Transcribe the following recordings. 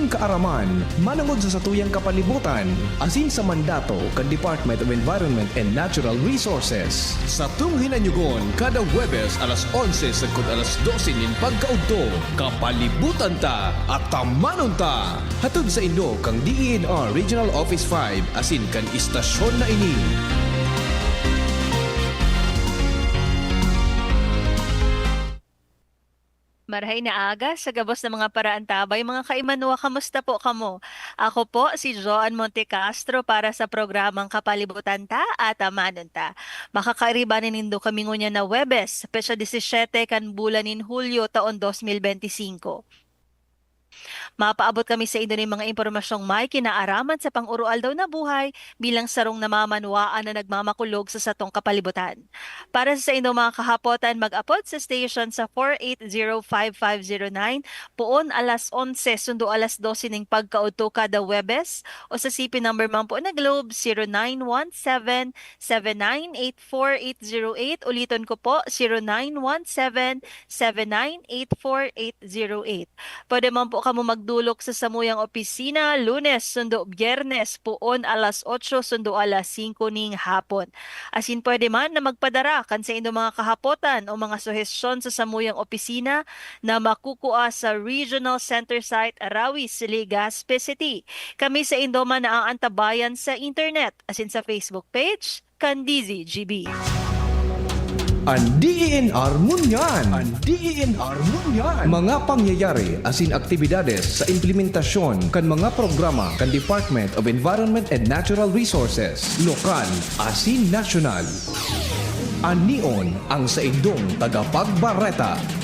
kaaraman, manungod sa satuyang kapalibutan, asin sa mandato kan Department of Environment and Natural Resources. Sa tunghinanyugon, kada Huwebes alas 11 sagkod alas 12 nin pagkaudto, kapalibutan ta at tamanon ta. Hatod sa Indo kang DENR Regional Office 5 asin kan istasyon na ini. Marhay na aga sa gabos ng mga paraan tabay, mga kaimanwa, kamusta po kamo? Ako po si Joan Monte Castro para sa programang Kapalibutan ta at Amanon ta. Makakairibanin nindo kami ngunya na Webes, Petsa 17 kan bulan in Hulyo taon 2025. Mapaabot kami sa inyo ng mga impormasyong may kinaaraman sa pang-urual daw na buhay bilang sarong namamanwaan na nagmamakulog sa satong kapalibutan. Para sa inyo mga kahapotan, mag-apod sa station sa 4805509 poon alas 11 sundo alas 12 ning pagkaudto kada Webes o sa CP number man po na Globe 0917-7984808. Uliton ko po 0917-7984808. Pwede man po kamo magdulok sa samuyang opisina Lunes sundo Biyernes puon alas 8 sundo alas 5 ning hapon. Asin pwede man na magpadara kan sa inyong mga kahapotan o mga suhestyon sa samuyang opisina na makukuha sa Regional Center Site Arawi, Legazpi City. Kami sa Indoma na ang antabayan sa internet asin sa Facebook page Candizi GB. Ang DENR Munyan. Ang DENR Munyan. Mga pangyayari asin aktibidades sa implementasyon kan mga programa kan Department of Environment and Natural Resources, lokal asin nasyonal. Anion ang sa indong tagapagbareta.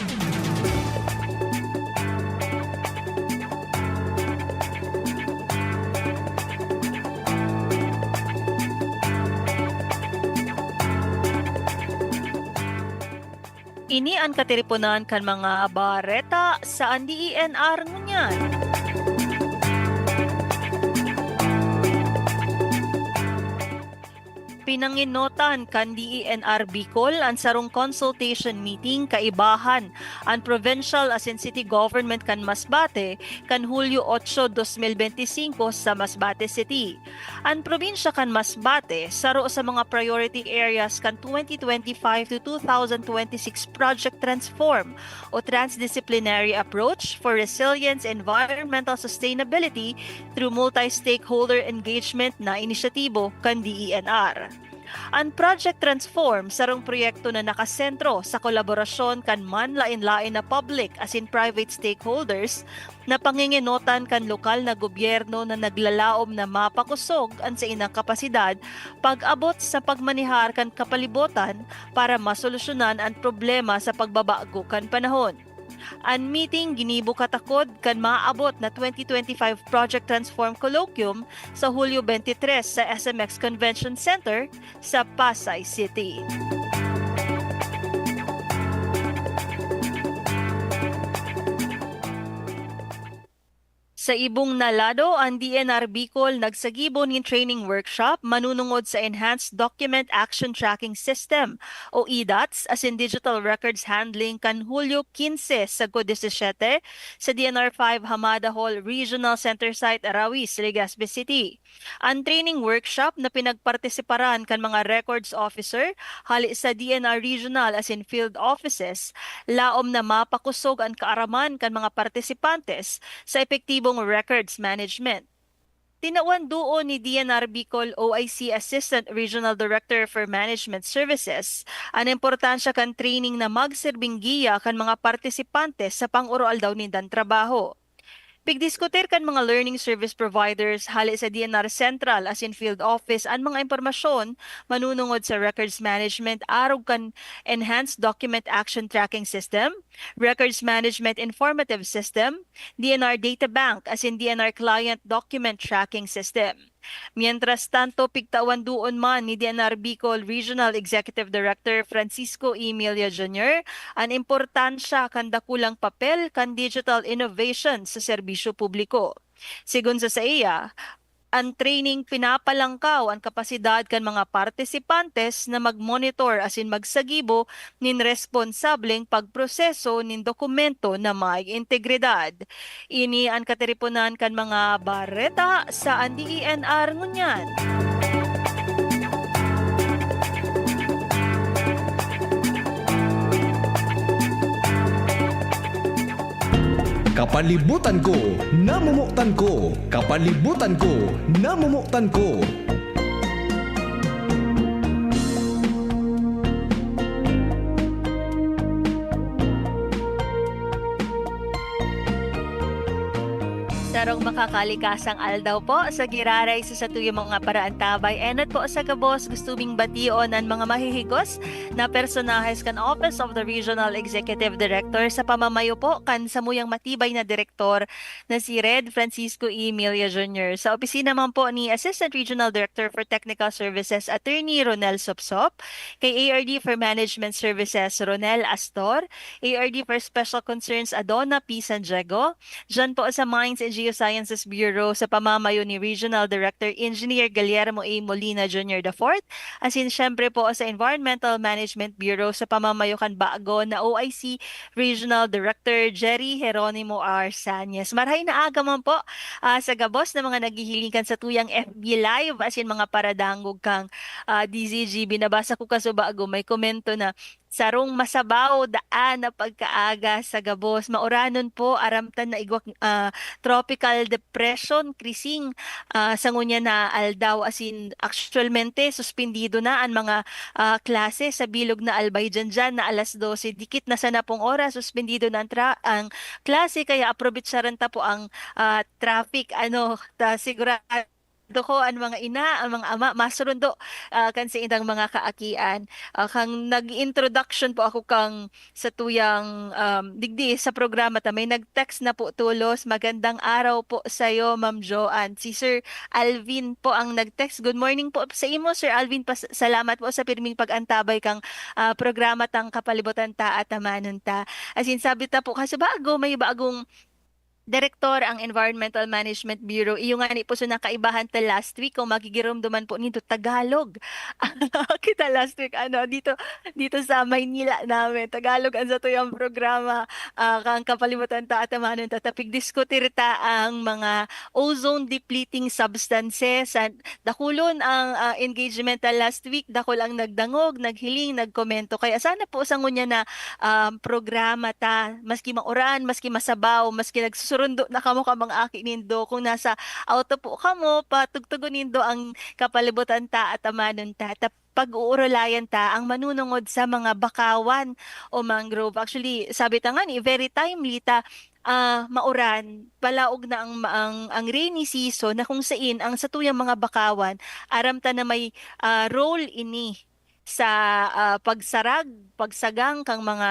Ini ang katiripunan kan mga bareta sa DENR ngunyan. Pinanginotan kan DENR Bicol ang sarong consultation meeting kaibahan ang provincial asin city government kan Masbate kan Hulyo 8, 2025 sa Masbate City. Ang probinsya kan Masbate saro sa mga priority areas kan 2025 to 2026 Project Transform o Transdisciplinary Approach for Resilience and Environmental Sustainability through Multi-Stakeholder Engagement na inisyatibo kan DENR. Ang Project Transform sarong proyekto na nakasentro sa kolaborasyon kan manlain-lain na public as in private stakeholders na panginginotan kan lokal na gobyerno na naglalaom na mapakusog ang sa inang kapasidad pag-abot sa pagmanihar kan kapalibutan para masolusyonan ang problema sa pagbabago kan panahon. Ang meeting ginibo katakod kan maabot na 2025 Project Transform Colloquium sa Hulyo 23 sa SMX Convention Center sa Pasay City. Sa ibong nalado, ang DENR Bicol nagsagibon ng training workshop manunungod sa Enhanced Document Action Tracking System o EDATS as in Digital Records Handling kan Hulyo 15 sa 17 sa DNR 5 Hamada Hall Regional Center Site Arawi, Legazpi City. Ang training workshop na pinagpartisiparan kan mga records officer hali sa DNR Regional as in field offices, laom na mapakusog ang kaaraman kan mga partisipantes sa epektibong records management. Tinawan doon ni DNR Bicol OIC Assistant Regional Director for Management Services ang importansya kan training na magsirbing giya kan mga partisipantes sa pang-urual daw nindan trabaho. Pigdiskutir kan mga learning service providers hali sa DNR Central as in field office ang mga impormasyon manunungod sa records management arog kan Enhanced Document Action Tracking System, Records Management Informative System, DNR Data Bank as in DNR Client Document Tracking System. Mientras tanto, pigtawan doon man ni DNR Bicol Regional Executive Director Francisco Emilia Jr. ang importansya kan dakulang papel kan digital innovation sa serbisyo publiko. Sigun sa iya, ang training pinapalangkaw ang kapasidad kan mga partisipantes na mag-monitor asin magsagibo nin responsableng pagproseso nin dokumento na may integridad. Ini ang kateripunan kan mga bareta sa DENR ngunyan. Kapalibutan ko, namumuktan ko. Kapalibutan ko, namumuktan ko. Sarong makakalikasang aldaw po sa giraray sa tuyong mga paraan tabay. Enot po sa gabos gustuming bation ang mga mahihigos na personahes kan Office of the Regional Executive Director sa pamamayo po kan samuyang matibay na direktor na si Red Francisco E. Emilia Jr. Sa opisina man po ni Assistant Regional Director for Technical Services Attorney Ronel Sopsop, kay ARD for Management Services Ronel Astor, ARD for Special Concerns Adona P. San Diego, dyan po sa Mines and Geosciences Bureau sa pamamayo ni Regional Director Engineer Guillermo A. Molina Jr. IV, asin syempre po sa Environmental Management Bureau sa pamamayo kan bago na OIC Regional Director Jerry Jeronimo R. Sanyes. Marhay na aga man po sa gabos na mga naghihilingan sa tuyang FB Live asin mga paradangog kang DZG. Binabasa ko kaso bago may komento na sarong masabaw daan na pagkaaga sa gabos. Mauranon po aramtan na igwak tropical depression krising sa ngunya na aldaw asin actualmente suspendido na ang mga klase sa bilog na Albay dyan na alas 12 dikit na sana pong oras suspendido na ang klase kaya aprobitsaran ta po ang traffic sigurado ko ang mga ina, ang mga ama, masurundo kan sa indang mga kaakian. Kang nag-introduction po ako kang sa tuyang digdi sa programa ta. May nag-text na po tulos. Magandang araw po sa iyo, Ma'am Joanne. Si Sir Alvin po ang nag-text. Good morning po sa imo, Sir Alvin. Salamat po sa pirming pag-antabay kang programa tang kapalibutan ta at amanon ta. As in, sabi ta po, kasi may bagong Direktor ang Environmental Management Bureau. Iyo nga ni po so nakaibahan ta last week kung magigirumduman po nito Tagalog. Kita last week dito sa Maynila namin Tagalog ang sa tuyang programa kang kapalibutan ta at amanon ta tapig diskutir ta ang mga ozone depleting substances. Dakulon ang engagement ta last week, dakol ang nagdangog, naghiling, nagkomento. Kaya sana po sa ngunya na programa ta maski mauran, maski masabaw, maski nagsusurundo na kamo ka mga aki nindo kung nasa auto po kamo patugtugon nindo ang kapalibutan ta at amanon ta pag-uurolayan ta ang manunungod sa mga bakawan o mangrove. Actually, sabi ta nga ni very timely ta mauran, palaog na ang rainy season na kung saan ang satuyang mga bakawan aram ta na may role ini sa pagsagang kang mga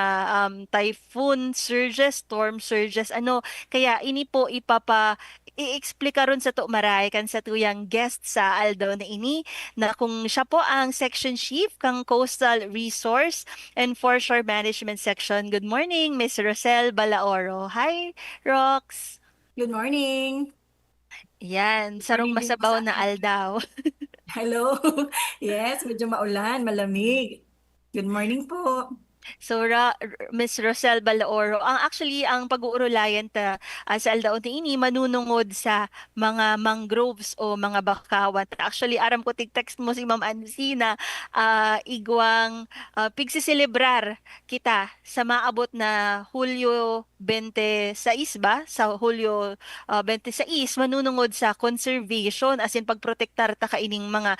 typhoon surges, storm surges, kaya ini po i-explica ron sa to maray kan sa tuyang guest sa Aldo na ini na kung siya po ang section chief kang Coastal Resource and Foreshore Management Section. Good morning, Miss Rosel Balaoro. Hi, Rox. Good morning. Yan, sarong Morning din po masabaw sa na akin. aldaw. Hello. Yes, medyo maulan, malamig. Good morning po. So, Miss Rosel Balaoro, ang pag-uurulayan ta sa Aldaon ini manunungod sa mga mangroves o mga bakawan. Actually, aram ko tig-text mo si Ma'am Ansi na igwang pigsiselebrar kita sa maabot na Hulyo 26 ba? Sa Hulyo 26, manunungod sa conservation as in pagprotektar ta kaining mga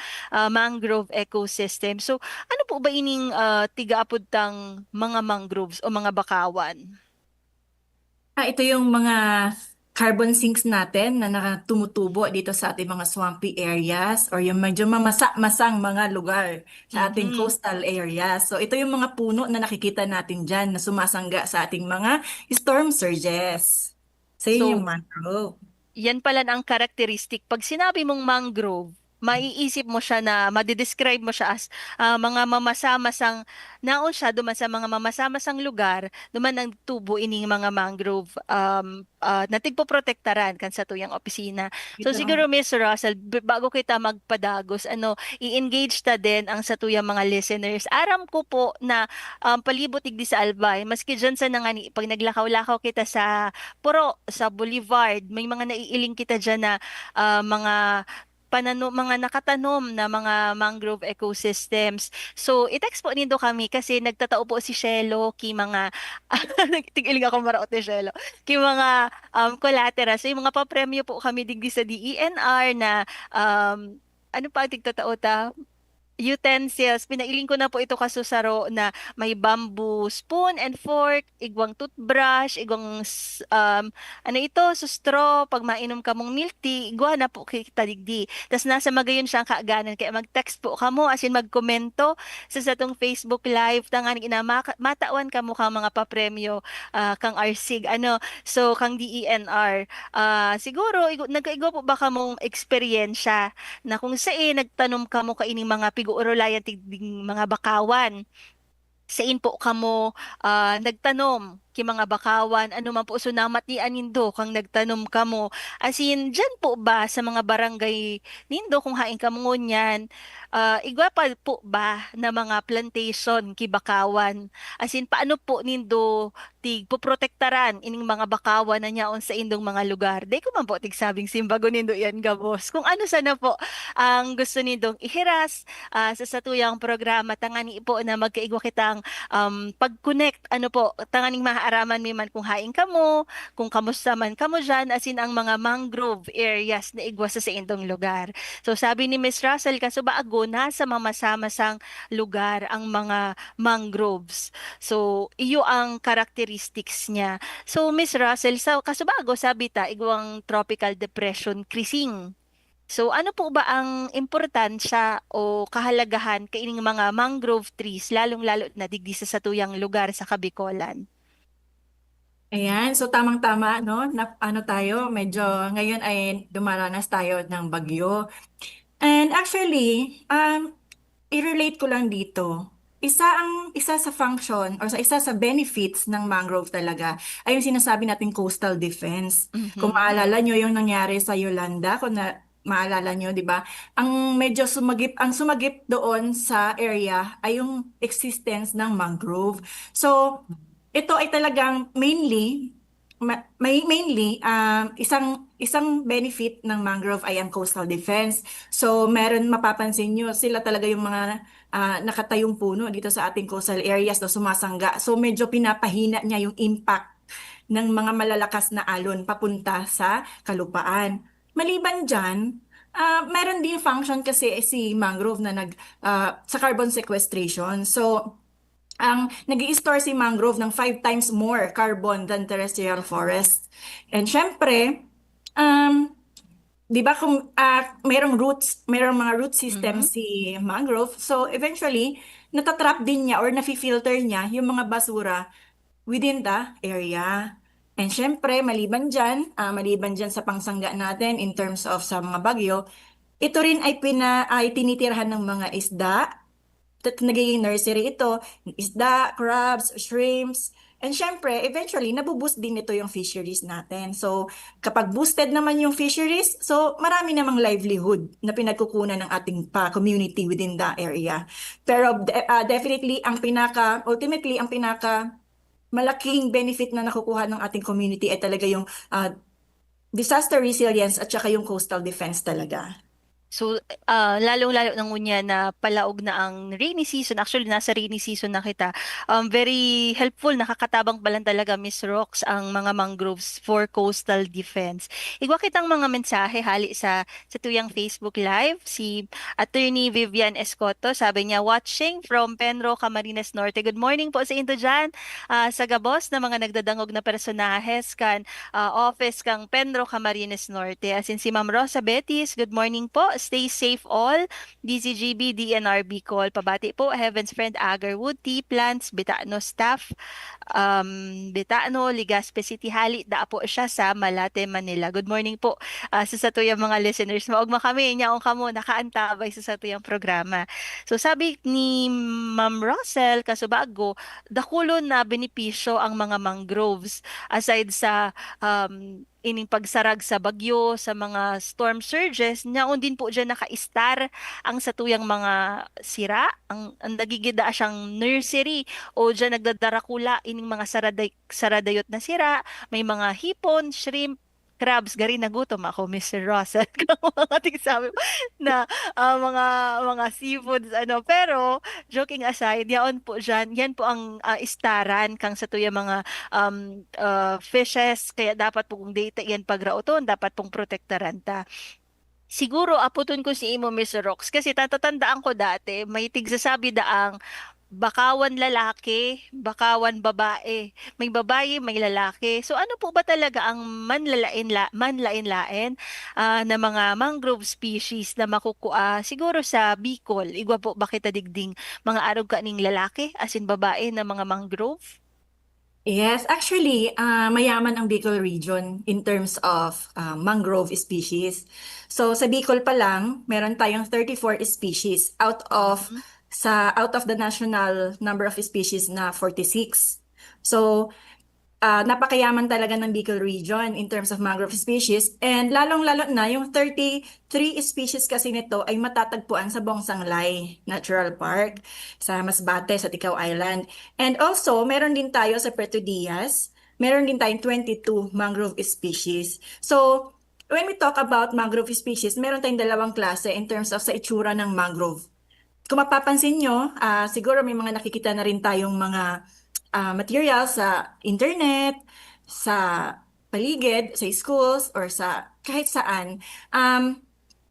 mangrove ecosystem. So, ano po ba ining tigaapod tang mga mangroves o mga bakawan? Ito yung mga carbon sinks natin na nakatumutubo dito sa ating mga swampy areas or yung medyo masang mga lugar sa ating Mhm. coastal areas. So ito yung mga puno na nakikita natin dyan na sumasangga sa ating mga storm surges. So yun yung So, mangrove. yan pala ang karakteristik. Pag sinabi mong mangrove, maiisip mo siya na madidescribe mo siya as mga mamasamasang naon siya duman sa mga mamasamasang lugar duman ang tubo ining mga mangrove natigpo-protektaran kan sa tuyang opisina. So Ito. siguro Miss Russell, bago kita magpadagos, i-engage ta din ang sa tuyang mga listeners. Aram ko po na palibot igdi sa Albay, maski dyan sa nangani, pag naglakaw-lakaw kita sa Puro, sa Boulevard, may mga naiiling kita dyan na mga mga nakatanom na mga mangrove ecosystems. So, i-text po nindo kami kasi nagtatao po si Shelo ki mga nagtigiling ako maraot ni Shelo ki mga collateral. So, yung mga papremyo po kami digdi sa DENR na ano pa tigtatao ta? Utensils. Pinailing ko na po ito kasusaro na may bamboo spoon and fork, igwang toothbrush, igwang ano ito, straw, pag mainom ka mong milk tea, igwa na po kita digdi. Tapos nasa magayon siyang kaaganan. Kaya mag-text po kamo, as in magkomento sa satong Facebook Live, tangan ina matawan kamo kang mga papremyo kang RSIG. So kang DENR. Siguro, nagkaigo po ba kamong eksperyensya na kung saan nagtanom ka mo kaining mga piguurolayan tigding mga bakawan sein po kamo nagtanom ki mga bakawan ano man po sunamat ni anindo kang nagtanom kamo as in dyan po ba sa mga barangay nindo kung haing kamo ngunyan igwa pa po ba na mga plantation ki bakawan as in paano po nindo tig poprotektaran ining mga bakawan na nyaon sa indong mga lugar day ko man po tig sabing simbago nindo yan gabos kung ano sana po ang gusto nindong ihiras sa satuyang programa tangani po na magkaigwa kitang pag-connect ano po tanganing maaaraman mi man kung haing kamo kung kamusta man kamo dyan as in ang mga mangrove areas na igwa sa indong lugar so sabi ni Miss Russell kasubaago na sa mamasamasang lugar ang mga mangroves so iyo ang characteristics niya so Miss Russell sa kasubaago sabi ta igwang tropical depression krising. So ano po ba ang importansya o kahalagahan kaining mga mangrove trees lalong-lalo na digdi sa satuyang lugar sa Kabikolan? Ayan, so tamang-tama, no? Na, ano tayo, medyo ngayon ay dumaranas tayo ng bagyo. And actually, i-relate ko lang dito. Isa sa function or isa sa benefits ng mangrove talaga ay yung sinasabi nating coastal defense. Kung Mhm. maalala nyo yung nangyari sa Yolanda, kung maalala nyo, 'di ba? Ang sumagip doon sa area ay yung existence ng mangrove. So, ito ay talagang mainly isang isang benefit ng mangrove ay ang coastal defense. So meron mapapansin nyo sila talaga yung mga nakatayong puno dito sa ating coastal areas na sumasangga. So medyo pinapahina niya yung impact ng mga malalakas na alon papunta sa kalupaan. Maliban dyan, meron din function kasi si mangrove na sa carbon sequestration. So ang nag store si mangrove ng 5 times more carbon than terrestrial forest. And syempre, um, 'di ba kung merong mga root system Mhm. si mangrove, so eventually natatrap din niya or nafi-filter niya yung mga basura within the area. And syempre, maliban dyan sa pangsangga natin in terms of sa mga bagyo, ito rin ay tinitirhan ng mga isda nagiging nursery ito, isda, crabs, shrimps, and syempre, eventually, nabuboost din ito yung fisheries natin. So, kapag boosted naman yung fisheries, so marami namang livelihood na pinagkukunan ng ating community within the area. Pero definitely, ultimately, ang pinaka malaking benefit na nakukuha ng ating community ay talaga yung disaster resilience at saka yung coastal defense talaga. So, lalong-lalo ng unya na palaog na ang rainy season. Actually, nasa rainy season na kita. Very helpful, nakakatabang pa lang talaga, Miss Rox, ang mga mangroves for coastal defense. Igwa kitang mga mensahe hali sa tuyang Facebook Live. Si Attorney Vivian Escoto, sabi niya, watching from Penro, Camarines Norte. Good morning po sa inyo dyan. Sa gabos na mga nagdadangog na personahes office kang Penro, Camarines Norte. As in si Ma'am Rosa Betis, good morning po Stay safe all. DCGB, DNR Bicol. Pabati po, Heaven's Friend Agarwood, T-Plants, Bitano staff, Bitano, Legazpi City, Hali, daa po siya sa Malate, Manila. Good morning po sa satuyang mga listeners. Maugma kami, nyaong kamo, nakaantabay sa satuyang programa. So sabi ni Ma'am Russell Kasubago, dakulon na benepisyo ang mga mangroves aside sa ining pagsarag sa bagyo, sa mga storm surges, nyaon din po dyan naka-star ang satuyang mga sira, ang nagigida siyang nursery o dyan nagdadarakula ining mga saradayot na sira, may mga hipon, shrimp, crabs, gari nagutom ako, Mr. Russell. Kung mga tigsabi mo na mga seafoods, Pero, joking aside, yaon po dyan, yan po ang istaran kang sa tuya mga fishes, kaya dapat po kung data yan pagrauton, dapat pong protektaran ta. Siguro, aputon ko si Imo, Mr. Rox, kasi tatatandaan ko dati, may tigsasabi daang bakawan lalaki, bakawan babae. May babae, may lalaki. So ano po ba talaga ang manlain-lain na mga mangrove species na makukuha siguro sa Bicol? Igwa po ba kita digding mga arog kaning lalaki as in babae na mga mangrove? Yes, actually, mayaman ang Bicol region in terms of mangrove species. So sa Bicol pa lang, meron tayong 34 species Mhm. out of the national number of species na 46. So napakayaman talaga ng Bicol region in terms of mangrove species, and lalong-lalo na yung 33 species kasi nito ay matatagpuan sa Bongsanglay Natural Park sa Masbate sa Ticao Island. And also, meron din tayo sa Puerto Diaz, meron din tayong 22 mangrove species. So, when we talk about mangrove species, meron tayong dalawang klase in terms of sa itsura ng mangrove. Kung mapapansin nyo, siguro may mga nakikita na rin tayong mga material sa internet, sa paligid, sa schools, or sa kahit saan.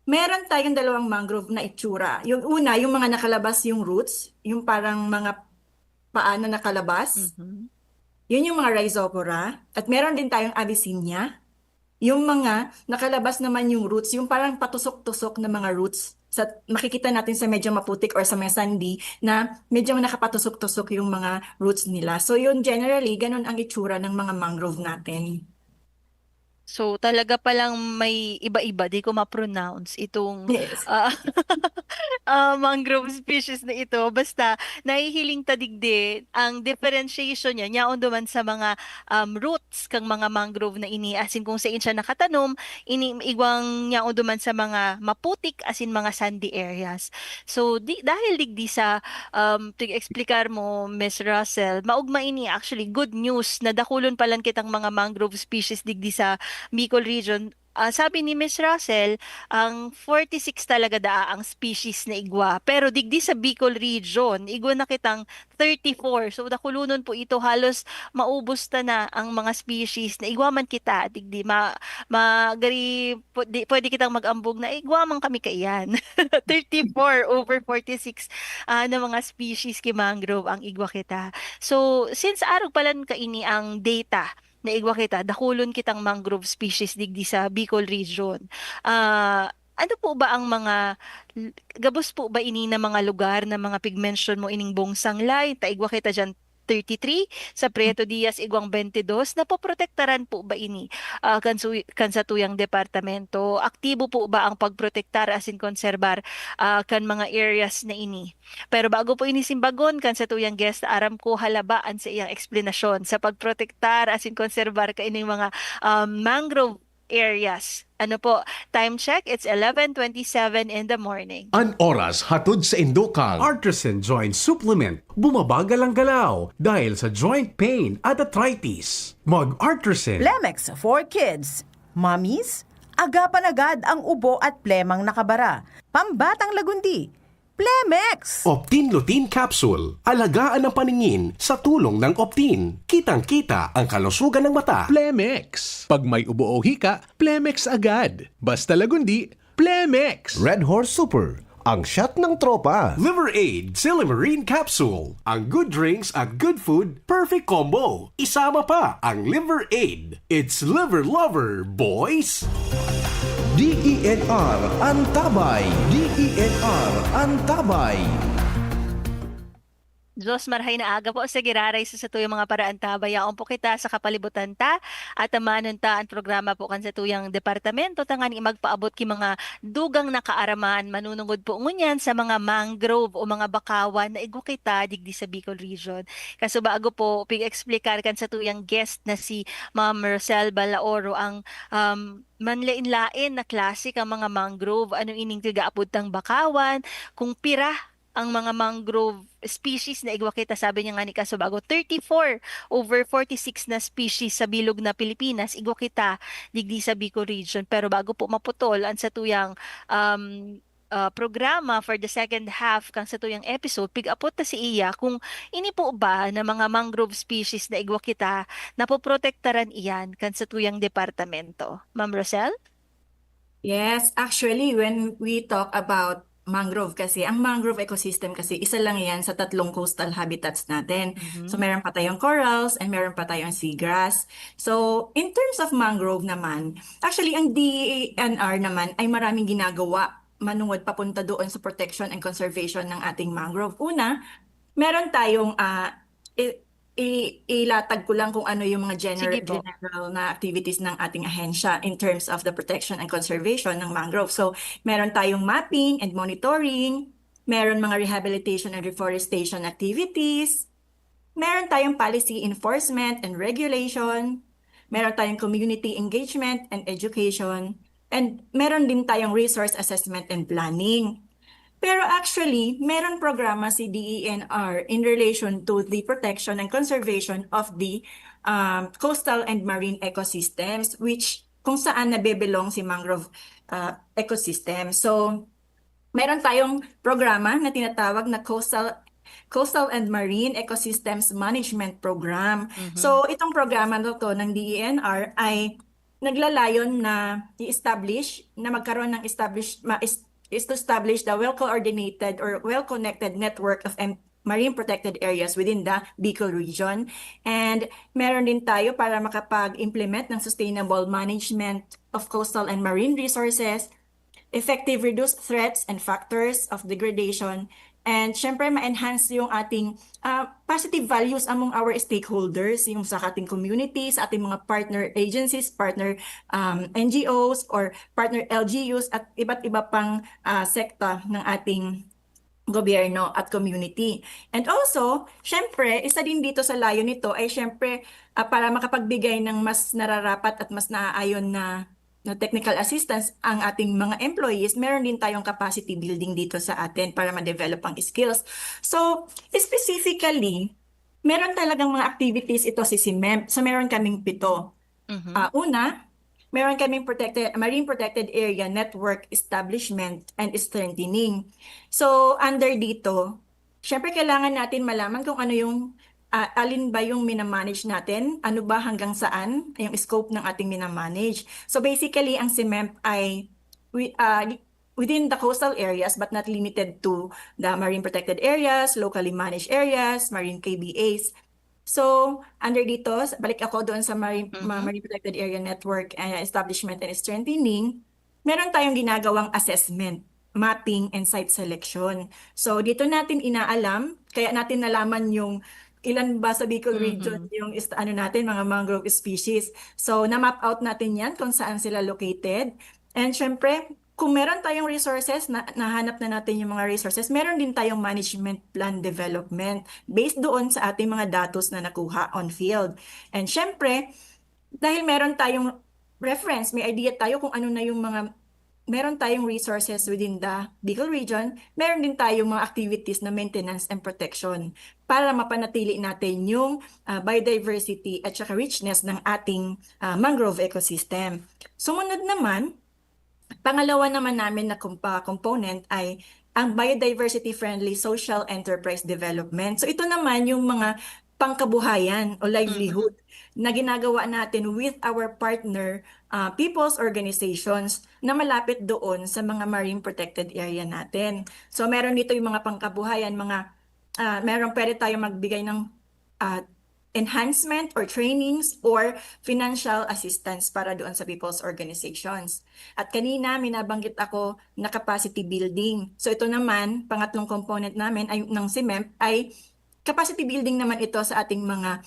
Meron tayong dalawang mangrove na itsura. Yung una, yung mga nakalabas yung roots, yung parang mga paa na nakalabas. Mhm. Yun yung mga Rhizopora. At meron din tayong Abyssinia. Yung mga nakalabas naman yung roots, yung parang patusok-tusok na mga roots. Makikita natin sa medyo maputik or sa may sandy na medyo nakapatusok-tusok yung mga roots nila. So yun, generally, ganun ang itsura ng mga mangrove natin. So talaga palang may iba-iba, di ko ma-pronounce itong Yes. ah, mangrove species na ito. Basta nahihiling tadigdi ang differentiation niya nyaon duman sa mga roots kang mga mangrove na ini asin kung saan siya nakatanom, ini igwang nyaon duman sa mga maputik asin mga sandy areas. So dahil digdi sa tig-explikar mo, Miss Russell, maugma ini actually good news na dakulon palan kitang mga mangrove species digdi sa Bicol region. Sabi ni Miss Russell, ang 46 talaga ang species na igwa. Pero digdi sa Bicol region, igwa na kitang 34. So dakulunon po ito halos maubos na ang mga species na igwa man kita. Digdi magari pwede kitang mag-ambog na igwa man kami kaiyan. 34 over 46 na mga species ki mangrove ang igwa kita. So since arog palan kaini ang data na igwa kita, dakulon kitang mangrove species digdi sa Bicol region. Ano po ba ang mga gabos po ba ini na mga lugar na mga pigmention mo ining Bongsanglay, taigwa kita dyan 33, sa Prieto Diaz igwang 22, napoprotektaran po ba ini kan sa tuyang departamento? Aktibo po ba ang pagprotektar asin konserbar kan mga areas na ini? Pero bago po ini simbagon kan sa tuyang guest, aram ko halabaan sa iyang eksplanasyon sa pagprotektar asin konserbar ka ining mga mangrove areas. Ano po, time check, it's 11:27 in the morning. An oras hatod sa Indokang. Artisan Joint Supplement. Bumabagal ang galaw dahil sa joint pain at arthritis. Mag-Artisan. Plemex for kids. Mommies, agapan agad ang ubo at plemang nakabara. Pambatang lagundi. Plemex! Optin Lutein Capsule. Alagaan ang paningin sa tulong ng Optin. Kitang-kita ang kalusugan ng mata. Plemex. Pag may ubo o hika, Plemex agad. Basta lagundi, Plemex. Red Horse Super, ang shot ng tropa. Liver Aid Silimarine Capsule. Ang good drinks at good food, perfect combo. Isama pa ang Liver Aid. It's liver lover, boys! DENR Antabay. DENR Antabay. Diyos marhay na aga po sa giraray sa tuyang mga paraan tabayaon po kita sa kapalibutan ta at amanon ta ang programa po kan sa tuyang departamento tangani magpaabot ki mga dugang nakaaraman manunungod po ngunyan sa mga mangrove o mga bakawan na igo kita digdi sa Bicol Region. Kaso bago po pig-explicar kan sa tuyang guest na si Ma'am Rosel Balaoro ang manlain-lain na klasik ang mga mangrove, ano ining tigaapod tang bakawan, kung pira ang mga mangrove species na igwa kita, sabi niya nga ni Kasubago, 34 over 46 na species sa bilog na Pilipinas, igwa kita digdi sa Bicol Region. Pero bago po maputol ang sa tuyang programa for the second half kang sa tuyang episode, pig-apot ta si iya kung ini po ba na mga mangrove species na igwa kita napoprotektaran iyan kan sa tuyang departamento. Ma'am Rosel? Yes, actually, when we talk about mangrove kasi, ang mangrove ecosystem kasi, isa lang yan sa 3 coastal habitats natin. So, meron pa tayong corals and meron pa tayong seagrass. So, in terms of mangrove naman, actually, ang DENR naman ay maraming ginagawa manungod papunta doon sa protection and conservation ng ating mangrove. Una, meron tayong ilatag ko lang kung ano yung mga Sige po. general na activities ng ating ahensya in terms of the protection and conservation ng mangrove. So, meron tayong mapping and monitoring, meron mga rehabilitation and reforestation activities, meron tayong policy enforcement and regulation, meron tayong community engagement and education, and meron din tayong resource assessment and planning. Pero actually, meron programa si DENR in relation to the protection and conservation of the coastal and marine ecosystems, which kung saan nabebelong si mangrove ecosystem. So, meron tayong programa na tinatawag na Coastal and Marine Ecosystems Management Program. So, itong programa na to ng DENR ay naglalayon na i-establish, na magkaroon ng is to establish the well-coordinated or well-connected network of marine protected areas within the Bicol region. And meron din tayo para makapag-implement ng sustainable management of coastal and marine resources, effective reduce threats and factors of degradation, and syempre ma-enhance yung ating positive values among our stakeholders, yung sa ating communities, sa ating mga partner agencies, partner NGOs, or partner LGUs, at iba't iba pang sekta ng ating gobyerno at community. And also, syempre, isa din dito sa layo nito ay syempre para makapagbigay ng mas nararapat at mas naaayon na technical assistance ang ating mga employees, meron din tayong capacity building dito sa atin para ma-develop ang skills. So, specifically, meron talagang mga activities ito si CIMEMP. So, meron kaming 7. Una, meron kaming marine protected area network establishment and strengthening. So, under dito, syempre kailangan natin malaman kung ano yung alin ba yung minamanage natin, ano ba hanggang saan yung scope ng ating minamanage. So basically, ang CIMEMP ay within the coastal areas but not limited to the marine protected areas, locally managed areas, marine KBAs. So, under dito, balik ako doon sa marine protected area network establishment and strengthening, meron tayong ginagawang assessment, mapping, and site selection. So, dito natin inaalam, kaya natin nalaman yung ilan ba sa Bicol region yung natin, mga mangrove species. So, na-map out natin yan kung saan sila located. And syempre, kung meron tayong resources, nahanap na natin yung mga resources, meron din tayong management plan development based doon sa ating mga datos na nakuha on field. And syempre, dahil meron tayong reference, may idea tayo kung ano na yung mga meron tayong resources within the Bicol region, meron din tayong mga activities na maintenance and protection para mapanatili natin yung biodiversity at saka richness ng ating mangrove ecosystem. Sumunod naman, pangalawa naman namin na component ay ang biodiversity-friendly social enterprise development. So ito naman yung mga pangkabuhayan o livelihood na ginagawa natin with our partner people's organizations na malapit doon sa mga marine protected area natin. So meron dito yung mga pangkabuhayan, meron pwede tayo magbigay ng enhancement or trainings or financial assistance para doon sa people's organizations. At kanina minabanggit ako na capacity building. So ito naman, pangatlong component namin ay ng CMEMP ay capacity building naman ito sa ating mga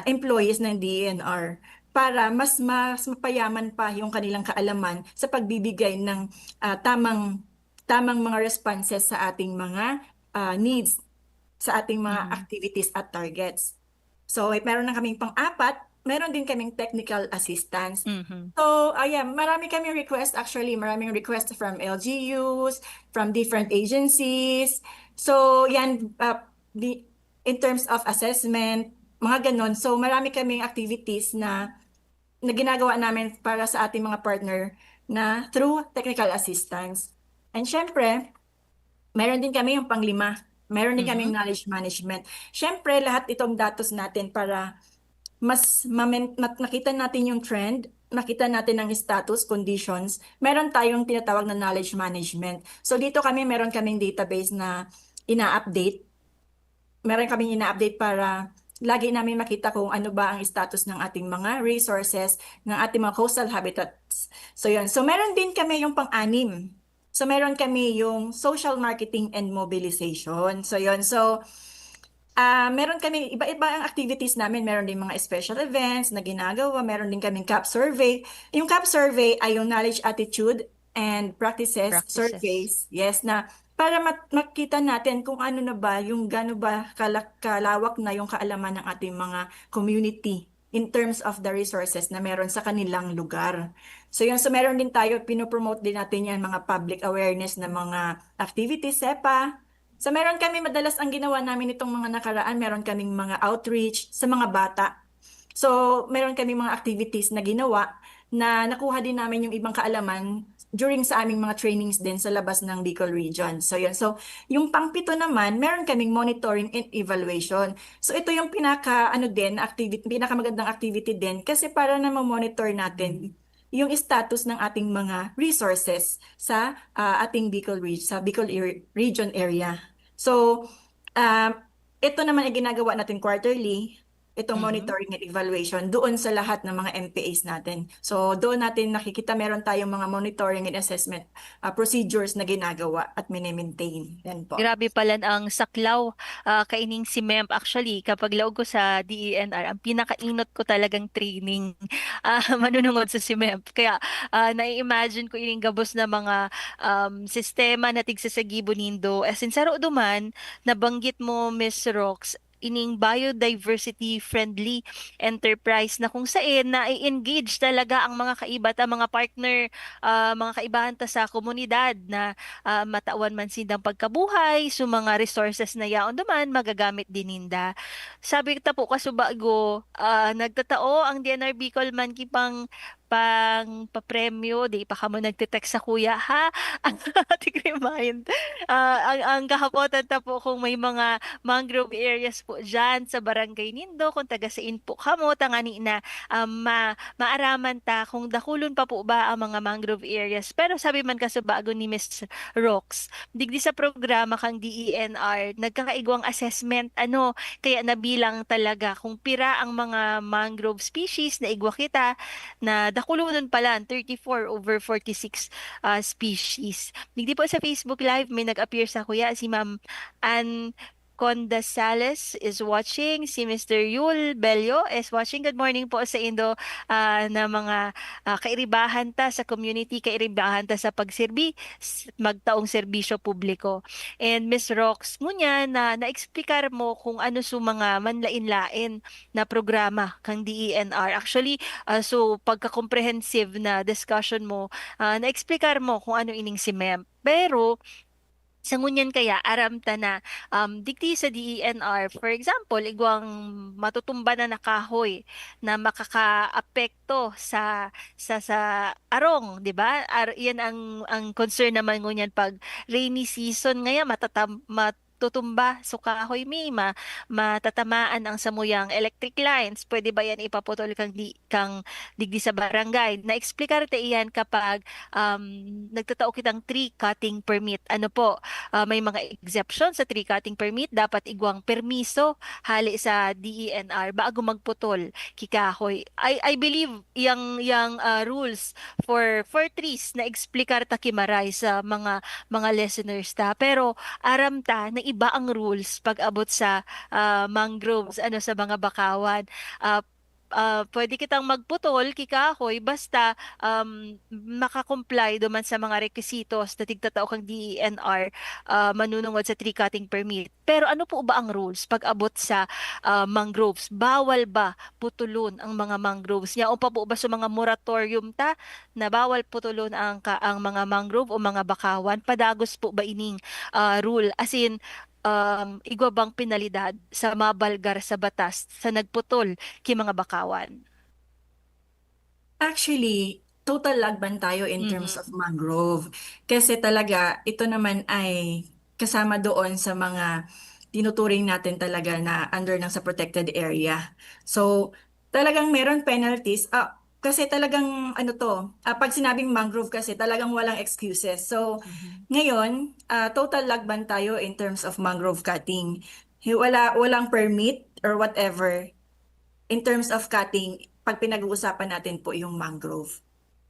employees ng DENR para mas mapayaman pa yung kanilang kaalaman sa pagbibigay ng tamang mga responses sa ating mga needs, sa ating mga activities at targets. So, meron na kaming pang-apat, meron din kaming technical assistance. So, ayan, marami kaming request actually, maraming request from LGUs, from different agencies. So, yan, in terms of assessment, mga ganon. So, marami kaming activities na ginagawa namin para sa ating mga partner na through technical assistance. And syempre, meron din kami yung panglima. Meron din kaming knowledge management. Syempre, lahat itong datos natin para mas makita natin yung trend, makita natin ang status, conditions, meron tayong tinatawag na knowledge management. So dito meron kaming database na ina-update. Meron kaming ina-update para lagi namin makita kung ano ba ang status ng ating mga resources, ng ating mga coastal habitats. So yun. So meron din kami yung pang-anim. So meron kami yung social marketing and mobilization. So yun. So meron kami iba-iba ang activities namin. Meron din mga special events na ginagawa. Meron din kaming CAP survey. Yung CAP survey ay yung knowledge, attitude, and practices surveys. Yes, na para makita natin kung ano na ba, yung gaano ba kalawak na yung kaalaman ng ating mga community in terms of the resources na meron sa kanilang lugar. So yun, so meron din tayo, pinopromote din natin yan, mga public awareness na mga activities, SEPA. So meron kami, madalas ang ginawa namin itong mga nakaraan, meron kaming mga outreach sa mga bata. So meron kaming mga activities na ginawa na nakuha din namin yung ibang kaalaman during sa aming mga trainings din sa labas ng Bicol region. So yun. So yung pang-pito naman, meron kaming monitoring and evaluation. So ito yung pinakamagandang activity din kasi para na ma-monitor natin yung status ng ating mga resources sa ating Bicol region area. So ito naman ay ginagawa natin quarterly. Itong monitoring and evaluation doon sa lahat ng mga MPAs natin. So doon natin nakikita meron tayong mga monitoring and assessment procedures na ginagawa at mini-maintain. Yan po. Grabe pala ang saklaw kaining si MEMP. Actually, kapag laog ko sa DENR, ang pinakainot ko talagang training manunungod sa si MEMP. Kaya nai-imagine ko ining gabos na mga sistema na tigsasagibo nindo. As in, saro duman, nabanggit mo, Miss Rox, ining biodiversity friendly enterprise na kung saan na i-engage talaga ang mga kaibat, ang mga partner, mga kaibahan ta sa komunidad na matawan man sindang pagkabuhay, so mga resources na yaon duman magagamit din ninda. Sabi ta po kasubago, nagtatao ang DNR Bicol man kipang papremyo, di pa kamo nagte-text sa kuya, ha? Tik remind. Ang kahapotan ta po kung may mga mangrove areas po dyan sa barangay nindo, kung taga siin po kamo, tangani na maaraman ta kung dakulon pa po ba ang mga mangrove areas. Pero sabi man bago ni Miss Rox, digdi sa programa kang DENR, nagkakaigwang assessment, kaya nabilang talaga kung pira ang mga mangrove species na igwa kita na dakulunon pala 34/46 species. Digdi po sa Facebook Live may nag-appear sa kuya si Ma'am Ann Condasales is watching. Si Mr. Yul Bello is watching. Good morning po sa Indo na mga kairibahan ta sa community, kairibahan ta sa magtaong serbisyo publiko. And Miss Rox, ngunya na naeksplikar mo kung ano su mga manlain-lain na programa kang DENR. Actually, so pagka-comprehensive na discussion mo, naeksplikar mo kung ano ining si MEM. Pero sa ngunyan kaya aram ta na digdi sa DENR, for example, igwang matutumba na nakahoy na makakaapekto sa arong, 'di ba? Yan ang concern naman ngunyan pag rainy season ngaya matutumba tutumba so kahoy may matatamaan ang samuyang electric lines. Pwede ba yan ipaputol kang digdi sa barangay? Na-explikarte iyan kapag nagtatao kitang tree cutting permit. Ano po, may mga exception sa tree cutting permit, dapat igwang permiso hali sa DENR bago magputol kikahoy. I believe yang rules for trees na explicar ta kimaray sa mga listeners ta. Pero aram ta na iba ang rules pag abot sa mangroves ano sa mga bakawan. Ah, pwede kitang magputol kikahoy basta makakomply duman sa mga requisitos na tigtatao kang DENR manunungod sa tree cutting permit. Pero ano po ba ang rules pag abot sa mangroves? Bawal ba putulon ang mga mangroves niya o pa po ba sa mga moratorium ta na bawal putulon ang mga mangrove o mga bakawan? Padagos po ba ining rule? As in, igwa bang penalidad sa mabalgar sa batas sa nagputol ki mga bakawan? Actually, total lagban tayo in terms of mangrove. Kasi talaga, ito naman ay kasama doon sa mga tinuturing natin talaga na under ng sa protected area. So, talagang meron penalties. Kasi talagang ano to, pag sinabing mangrove kasi talagang walang excuses. So, ngayon, total lagban tayo in terms of mangrove cutting. Walang permit or whatever in terms of cutting pag pinag-uusapan natin po yung mangrove.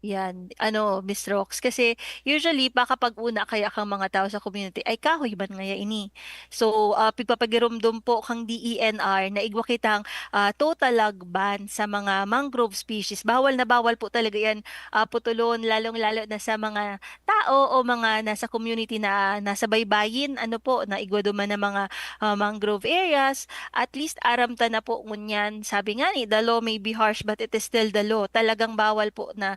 Yan, ano, Miss Rox, kasi usually pa kapag una kaya kang mga tao sa community ay kahoy man ngaya ini. So, pigpapagirumdum po kang DENR na igwa kitang total lagban sa mga mangrove species. Bawal na bawal po talaga yan putulon, lalong-lalo na sa mga tao o mga nasa community na nasa baybayin, ano po, na igwa duman ng mga mangrove areas. At least aramta na po ngunyan. Sabi nga ni, the law may be harsh but it is still the law. Talagang bawal po na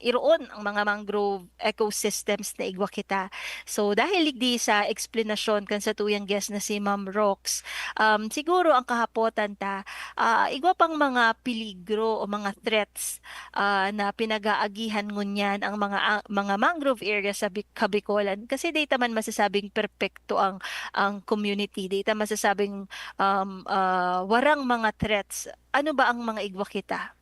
iroon ang mga mangrove ecosystems na igwa kita. So dahil ligdi sa explanation kan sa tuyang guest na si Ma'am Rox, siguro ang kahapotan ta, igwa pang mga peligro o mga threats na pinag-aagihan ngunyan ang mga mangrove areas sa Kabikolan. Kasi data man masasabing perpekto ang community. Data masasabing warang mga threats. Ano ba ang mga igwa kita?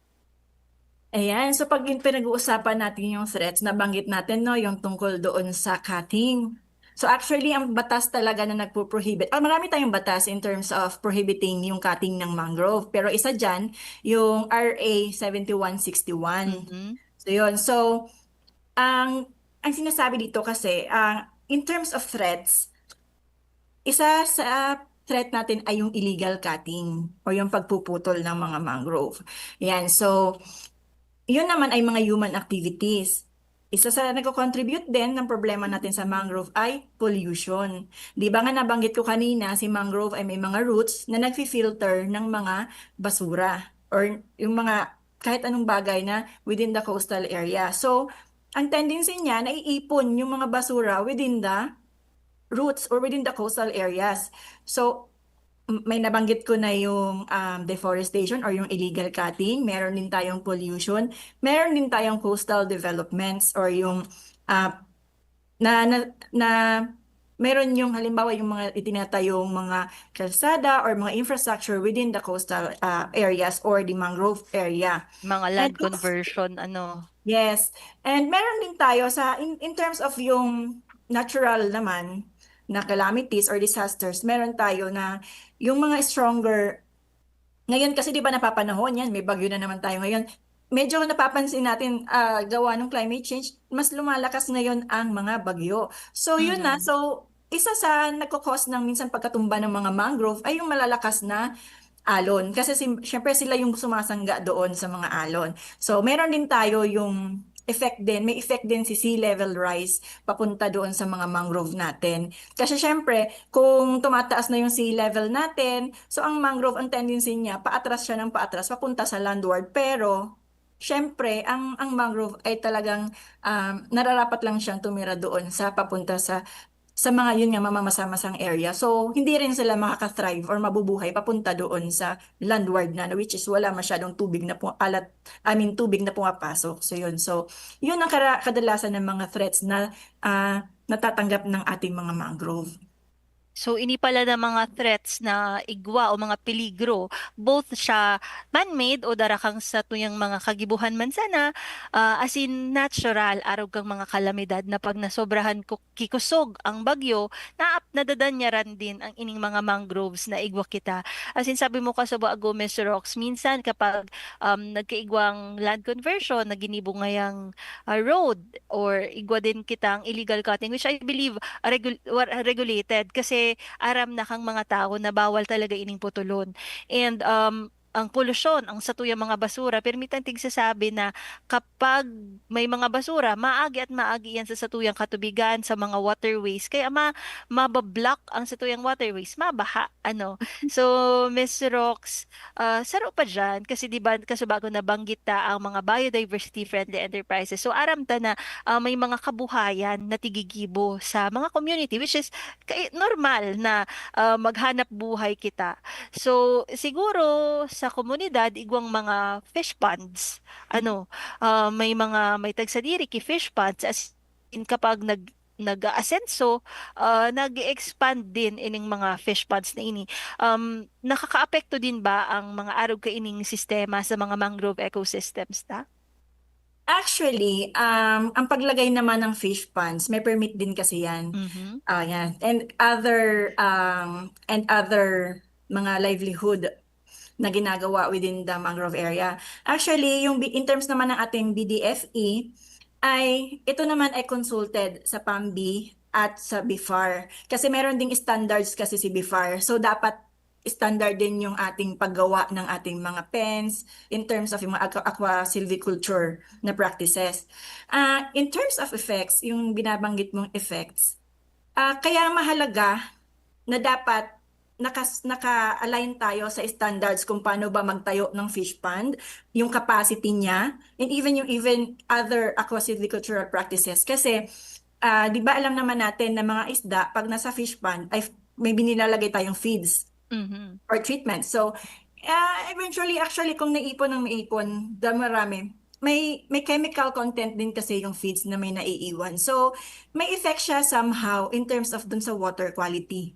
Ayan, so pag pinag-uusapan natin yung threats, nabanggit natin no, yung tungkol doon sa cutting. So actually, ang batas talaga na nagpo-prohibit, marami tayong batas in terms of prohibiting yung cutting ng mangrove. Pero isa dyan, yung RA 7161. Mhm. So yun, so ang sinasabi dito kasi, in terms of threats, isa sa threat natin ay yung illegal cutting o yung pagpuputol ng mga mangrove. Yan, so yun naman ay mga human activities. Isa sa nagko-contribute din ng problema natin sa mangrove ay pollution. Di ba nga nabanggit ko kanina, si mangrove ay may mga roots na nagfi-filter ng mga basura or yung mga kahit anong bagay na within the coastal area. So, ang tendency niya na iipon yung mga basura within the roots or within the coastal areas. So, may nabanggit ko na yung deforestation or yung illegal cutting, meron din tayong pollution, meron din tayong coastal developments or yung na meron yung halimbawa yung mga itinatayong mga kalsada or mga infrastructure within the coastal areas or the mangrove area. Mga land conversion, ano? Yes. And meron din tayo sa in terms of yung natural naman na calamities or disasters, meron tayo na yung mga stronger. Ngayon kasi 'di ba napapanahon yan, may bagyo na naman tayo ngayon. Medyo napapansin natin gawa ng climate change, mas lumalakas ngayon ang mga bagyo. So yun na, so isa sa nagko-cause ng minsan pagkatumba ng mga mangrove ay yung malalakas na alon. Kasi syempre sila yung sumasangga doon sa mga alon. So meron din tayo yung may effect din si sea level rise papunta doon sa mga mangrove natin. Kasi syempre, kung tumataas na yung sea level natin, so ang mangrove, ang tendency niya, paatras siya ng paatras, papunta sa landward. Pero, syempre, ang mangrove ay talagang nararapat lang siyang tumira doon sa papunta sa mga yun nga mamamasamasang area. So, hindi rin sila makaka-thrive or mabubuhay papunta doon sa landward na which is wala masyadong tubig na tubig na pumapasok. So, yun. So, yun ang kadalasan ng mga threats na natatanggap ng ating mga mangrove. So ini pala na mga threats na igwa o mga peligro, both siya man-made o darakang sa tuyang mga kagibuhan man sana, as in natural, araw kang mga kalamidad na pag nasobrahan ko kikusog ang bagyo, nadadanyaran din ang ining mga mangroves na igwa kita. As in sabi mo kasaba ago, Miss Rox, minsan kapag nagkaigwang land conversion, naginibungayang road or igwa din kitang illegal cutting, which I believe regulated kasi aram na kang mga tao na bawal talaga ining putulon. And ang polusyon, ang satuyang mga basura, permitan tigsasabi na kapag may mga basura, maagi at maagi yan sa satuyang katubigan, sa mga waterways. Kaya mabablock ang satuyang waterways, mabaha. Ano? So, Miss Rox, saro pa dyan, kasi di ba kasubago na banggit ta ang mga biodiversity-friendly enterprises. So, aram ta na may mga kabuhayan na tigigibo sa mga community, which is normal na maghanap buhay kita. So, siguro sa komunidad, igwang mga fish ponds. May tagsadiri ki fish ponds as in kapag nag-aasenso, nag-expand din ining mga fish ponds na ini. Nakakaapekto din ba ang mga arog ka ining sistema sa mga mangrove ecosystems ta? Actually, ang paglagay naman ng fish ponds, may permit din kasi yan. Mhm. Yan. And other mga livelihood na ginagawa within the mangrove area. Actually, in terms naman ng ating BDFE, ito naman ay consulted sa PAMB at sa BIFAR. Kasi meron ding standards kasi si BIFAR. So, dapat standard din yung ating paggawa ng ating mga pens in terms of yung mga aqua silviculture na practices. In terms of effects, yung binabanggit mong effects, kaya mahalaga na dapat naka-align tayo sa standards kung paano ba magtayo ng fish pond, yung capacity niya, and even other aquasilvicultural practices. Kasi, di ba alam naman natin na mga isda, pag nasa fish pond, ay may binilalagay tayong feeds Mhm. or treatment. So, eventually, actually, kung naipon ng maipon, marami, may chemical content din kasi yung feeds na may naiiwan. So, may effect siya somehow in terms of dun sa water quality.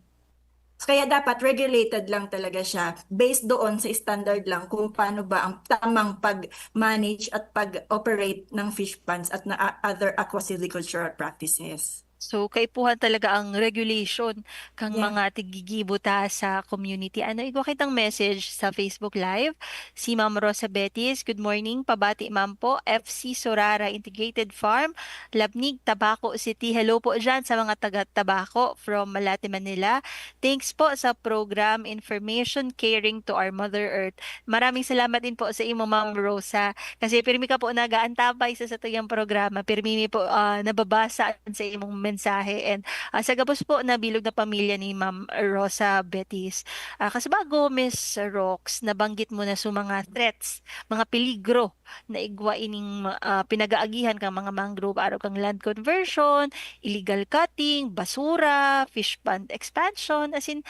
Kaya dapat regulated lang talaga siya based doon sa standard lang kung paano ba ang tamang pag-manage at pag-operate ng fish ponds at na other aquasilvicultural practices. So, kaipuhan talaga ang regulation kang Yeah. mga tigigibo ta sa community. Igwa kitang message sa Facebook Live. Si Ma'am Rosa Betis, good morning. Pabati ma'am po. FC Sorara Integrated Farm, Labnig, Tabaco City. Hello po dyan sa mga taga-Tabaco from Malate, Manila. Thanks po sa program Information Caring to Our Mother Earth. Maraming salamat din po sa imo, Ma'am Rosa. Kasi pirmi ka po nagaantabay sa tuyang programa. Pirmi po nababasa sa imong mensahe and sa gabos po na bilog na pamilya ni Ma'am Rosa Betis. Kasabago, Miss Rox, nabanggit mo na sa mga threats, mga peligro na igwa ining pinagaagihan kang mga mangrove araw kang land conversion, illegal cutting, basura, fish pond expansion, as in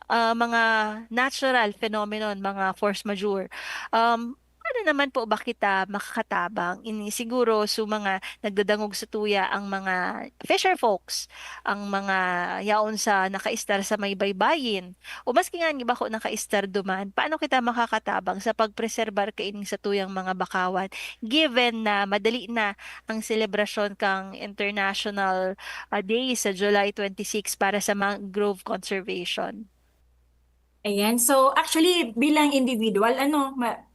mga natural phenomenon, mga force majeure. Ano naman po ba kita makakatabang? Siguro mga nagdadangog sa tuya ang mga fisher folks, ang mga yaon sa nakaistar sa may baybayin. O maski nga ba ko nakaistar duman, paano kita makakatabang sa pagpreserbar kaining sa tuyang mga bakawan given na madali na ang selebrasyon kang International Day sa July 26 para sa mangrove conservation? Ayan. So, actually, bilang individual,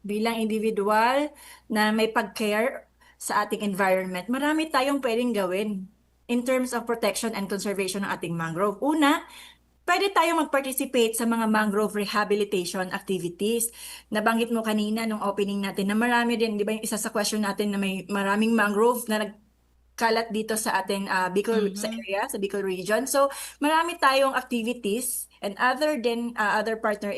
bilang individual na may pag-care sa ating environment, marami tayong pwedeng gawin in terms of protection and conservation ng ating mangrove. Una, pwede tayong mag-participate sa mga mangrove rehabilitation activities. Nabanggit mo kanina nung opening natin na marami din, di ba yung isa sa question natin na may maraming mangrove na nagkalat dito sa ating Bicol sa area, sa Bicol region. So, marami tayong activities and other partner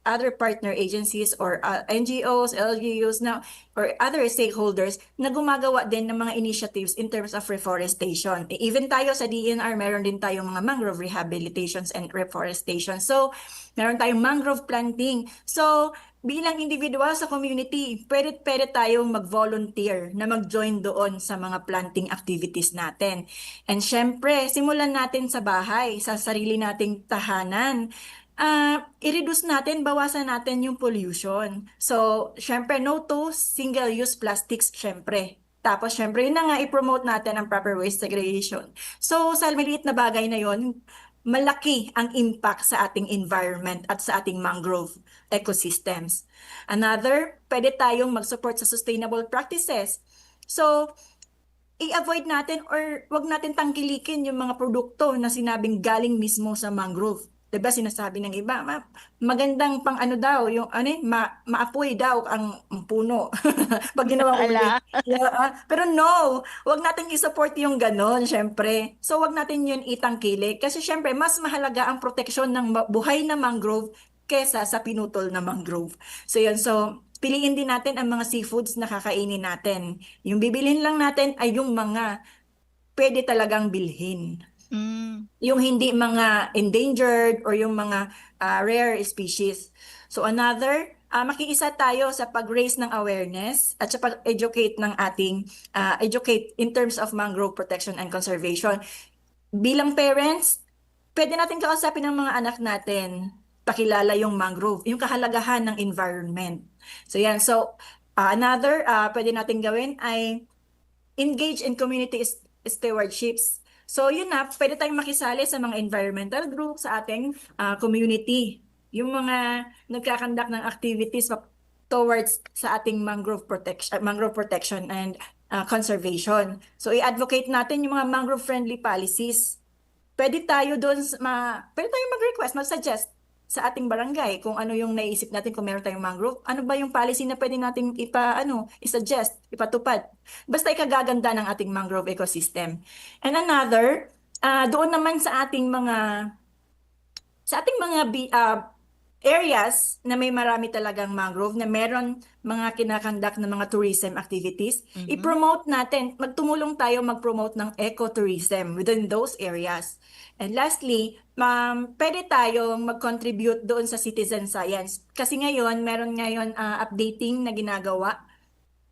other partner agencies or NGOs, LGUs na or other stakeholders na gumagawa din ng mga initiatives in terms of reforestation. Even tayo sa DNR, meron din tayong mga mangrove rehabilitations and reforestation. So, meron tayong mangrove planting. So, bilang individual sa community, pwede tayong mag-volunteer na mag-join doon sa mga planting activities natin. And syempre, simulan natin sa bahay, sa sarili nating tahanan. I-reduce natin, bawasan natin yung pollution. So, syempre, no to single-use plastics, syempre. Tapos, syempre, yun na nga, i-promote natin ang proper waste segregation. So, sa maliit na bagay na yon, malaki ang impact sa ating environment at sa ating mangrove ecosystems. Another, pwede tayong mag-support sa sustainable practices. So, i-avoid natin or wag natin tangkilikin yung mga produkto na sinabing galing mismo sa mangrove. 'Di ba sinasabi ng iba, magandang pang ano daw, yung maapoy daw ang puno pag ginawang uli. Ala. Pero no, wag natin i-support yung ganon, syempre. So wag natin yun itangkilik kasi syempre mas mahalaga ang proteksyon ng buhay na mangrove kesa sa pinutol na mangrove. So yun, so piliin din natin ang mga seafoods na kakainin natin. Yung bibilhin lang natin ay yung mga pwede talagang bilhin. Yung hindi mga endangered or yung mga rare species. So another, makiisa tayo sa pag-raise ng awareness at sa pag-educate ng ating, educate in terms of mangrove protection and conservation. Bilang parents, pwede natin kausapin ng mga anak natin, pakilala yung mangrove, yung kahalagahan ng environment. So yan, so another pwede natin gawin ay engage in community stewardships. So yun na, pwede tayong makisali sa mga environmental groups sa ating community. Yung mga nagkakandak ng activities towards sa ating mangrove protection and conservation. So i-advocate natin yung mga mangrove friendly policies. Pwede tayo doon pwede tayong mag-request, mag-suggest sa ating barangay kung ano yung naisip natin kung meron tayong mangrove. Ano ba yung policy na pwede nating i-suggest, ipatupad. Basta ikagaganda ng ating mangrove ecosystem. And another, doon naman sa ating mga areas na may marami talagang mangrove, na meron mga kinakandak na mga tourism activities, i-promote natin, magtumulong tayo mag-promote ng ecotourism within those areas. And lastly, pwede tayong mag-contribute doon sa citizen science. Kasi ngayon, meron ngayon updating na ginagawa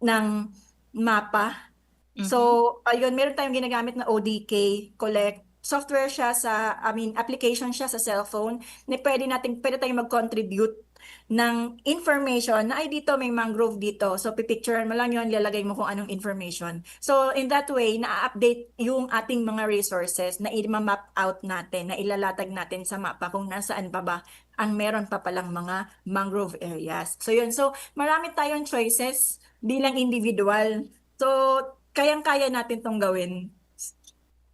ng mapa. So, ayun, meron tayong ginagamit na ODK, collect software siya application siya sa cellphone na pwede tayong mag-contribute ng information na ay dito may mangrove dito. So pipicturean mo lang yun, lalagay mo kung anong information. So in that way, na-update yung ating mga resources na i-map out natin, na ilalatag natin sa mapa kung nasaan pa ba ang meron pa palang mga mangrove areas. So yun, so marami tayong choices bilang individual. So kayang-kaya natin tong gawin.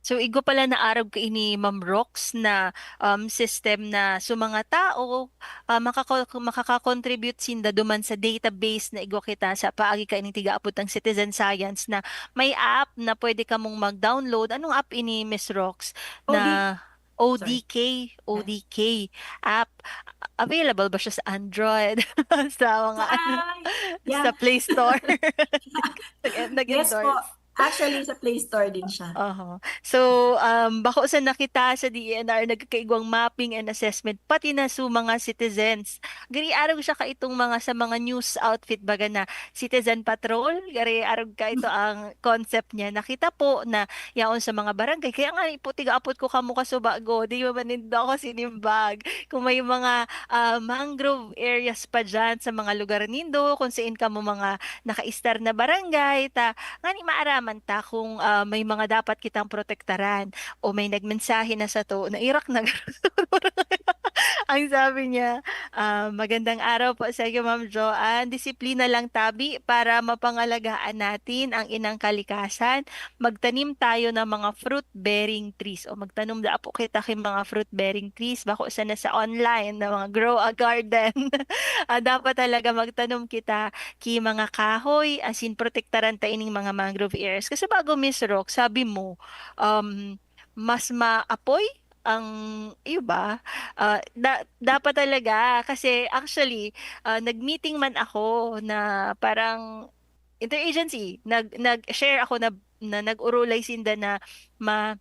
So, igo pala na arog ka ini Ma'am Rox na system na so mga tao makaka-contribute sinda duman sa database na igo kita sa paagi ka ini tigaapot ng citizen science na may app na pwede ka mong mag-download. Anong app ini, Miss Rox? Na ODK app. Available ba siya sa Android? Sa mga sa Play Store? Yes Nag-endorse. po. Actually, sa Play Store din siya. So, bako sa nakita sa DENR, nagkakaigwang mapping and assessment, pati na sa mga citizens. Gari arog siya ka itong mga sa mga news outfit baga na citizen patrol. Gari arog ka ito ang concept niya. Nakita po na yaon sa mga barangay. Kaya nga po, tiga-apot ko kamo kasubago. Di ba manindo ako sinimbag. Kung may mga mangrove areas pa dyan sa mga lugar nindo, kung saan ka mo mga naka-star na barangay, nga ni maaraman ta kung may mga dapat kitang protektaran o may nagmensahe na sa to na irak na ang sabi niya, magandang araw po sa iyo, Ma'am Joanne. Disiplina lang tabi para mapangalagaan natin ang inang kalikasan. Magtanim tayo ng mga fruit-bearing trees o magtanom da po kita kay mga fruit-bearing trees bako sana sa online na mga grow a garden. Dapat talaga magtanom kita ki mga kahoy asin protektaran ta ining mga mangrove areas. Kasi bago Miss Rock, sabi mo, mas maapoy ang iba, dapat talaga kasi actually nag-meeting man ako na parang interagency, nag-share ako na nag-urulay sinda na ma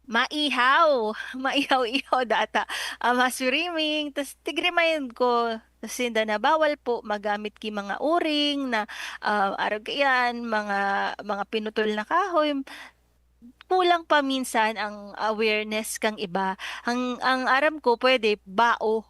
maihaw, maihaw-ihaw data. Maswimming, tas tig-remind ko sinda na bawal po magamit ki mga uring na arag yan, mga pinutol na kahoy. Kulang pa minsan ang awareness kang iba. Ang aram ko pwede bao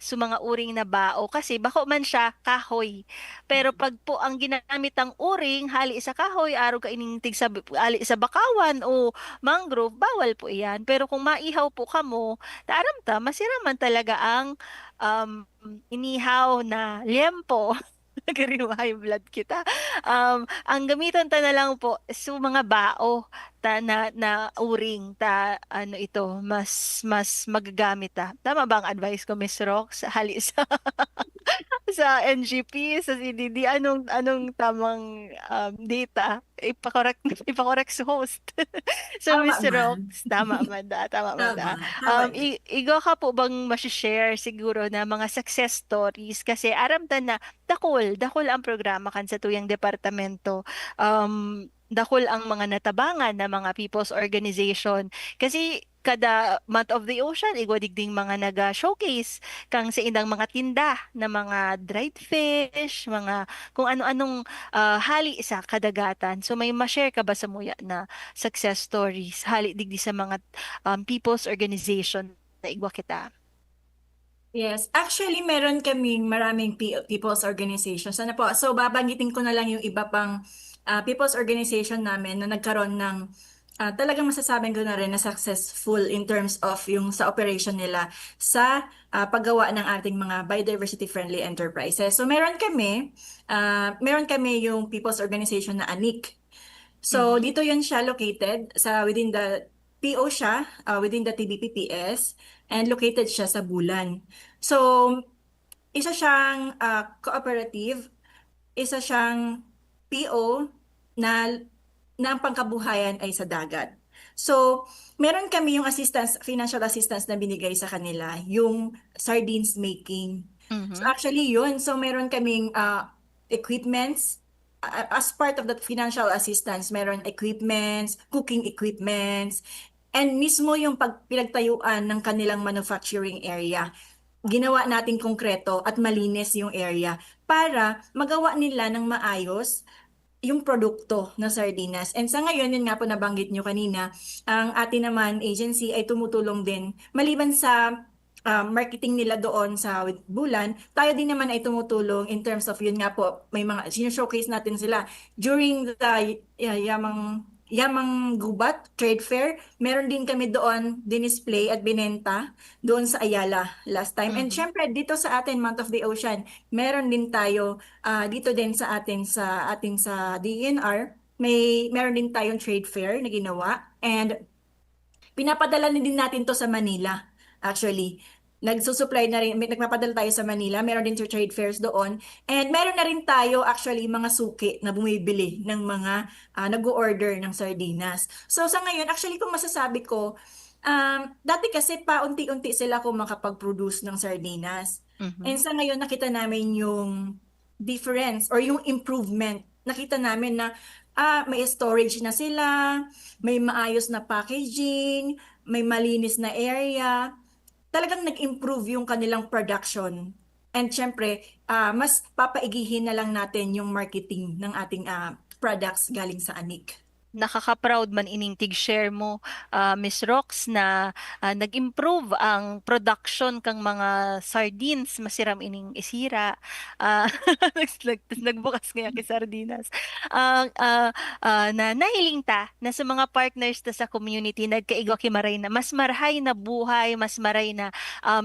sa mga uring na bao kasi bako man siya kahoy. Pero pag po ang ginamit ang uring hali sa kahoy araw ka inintig sa ali sa bakawan o mangrove bawal po iyan. Pero kung maihaw po kamo, taaram ta masiraman talaga ang um, inihaw na liempo. High blood kita. Ang gamitan ta na lang po so mga bao ta na uring ta ano ito mas magagamit ta. Tama ba ang advice ko Miss Rox? Hali sa sa NGP, sa CDD, anong tamang data? Ipakorek ipakorek sa host. So Tama Miss man. Rox, tama man da, tama man da. Tama yan. Igo ka po bang share siguro na mga success stories kasi aram ta na dakol ang programa kan sa tuyang departamento. Dakol ang mga natabangan na mga people's organization kasi kada month of the ocean igwadigding mga naga-showcase kang sa indang mga tinda na mga dried fish, mga kung ano-anong hali sa kadagatan. So may ma-share ka ba sa muya na success stories hali digdi sa mga people's organization na igwa kita? Yes, actually meron kaming maraming people's organizations. Ano po? So babanggitin ko na lang yung iba pang people's organization namin na nagkaroon ng talagang masasabing ko na rin na successful in terms of yung sa operation nila sa paggawa ng ating mga biodiversity friendly enterprises. So meron kami yung people's organization na ANIC. So Mhm. dito yun siya located sa within the PO siya, within the TBPPS and located siya sa Bulan. So isa siyang cooperative, isa siyang PO na ng pangkabuhayan ay sa dagat. So, meron kami yung financial assistance na binigay sa kanila, yung sardines making. So, Mhm. actually yun. So, meron kaming equipments. As part of that financial assistance, meron equipments, cooking equipments, and mismo yung pinagtayuan ng kanilang manufacturing area ginawa nating konkreto at malinis yung area para magawa nila ng maayos yung produkto ng sardinas. And sa ngayon, yun nga po nabanggit nyo kanina, ang atin naman agency ay tumutulong din. Maliban sa marketing nila doon sa Bulan, tayo din naman ay tumutulong in terms of yun nga po, may mga showcase natin sila during the Yamang Gubat Trade Fair. Meron din kami doon dinisplay at binenta doon sa Ayala last time. And Mhm. syempre dito sa atin Month of the Ocean, meron din tayo dito din sa atin sa DENR, meron din tayong trade fair na ginawa and pinapadala na din natin to sa Manila. Actually, nagsusupply na rin, nagpapadala tayo sa Manila, meron din to trade fairs doon. And meron na rin tayo actually mga suki na bumibili ng mga nag-order ng sardinas. So sa ngayon, actually kung masasabi ko, dati kasi paunti-unti sila kung makapag-produce ng sardinas. And Mhm. sa ngayon, nakita namin yung difference or yung improvement. Nakita namin na may storage na sila, may maayos na packaging, may malinis na area. Talagang nag-improve yung kanilang production. And syempre, mas papaigihin na lang natin yung marketing ng ating products galing sa Anik. Nakaka-proud man ining tig-share mo, Miss Rox, na nag-improve ang production kang mga sardines, masiram ining isira. Ah, nagbukas nga kay sardinas. Na nahiling ta na sa mga partners ta sa community, nagkaigo kimaray na mas marahay na buhay, mas maray na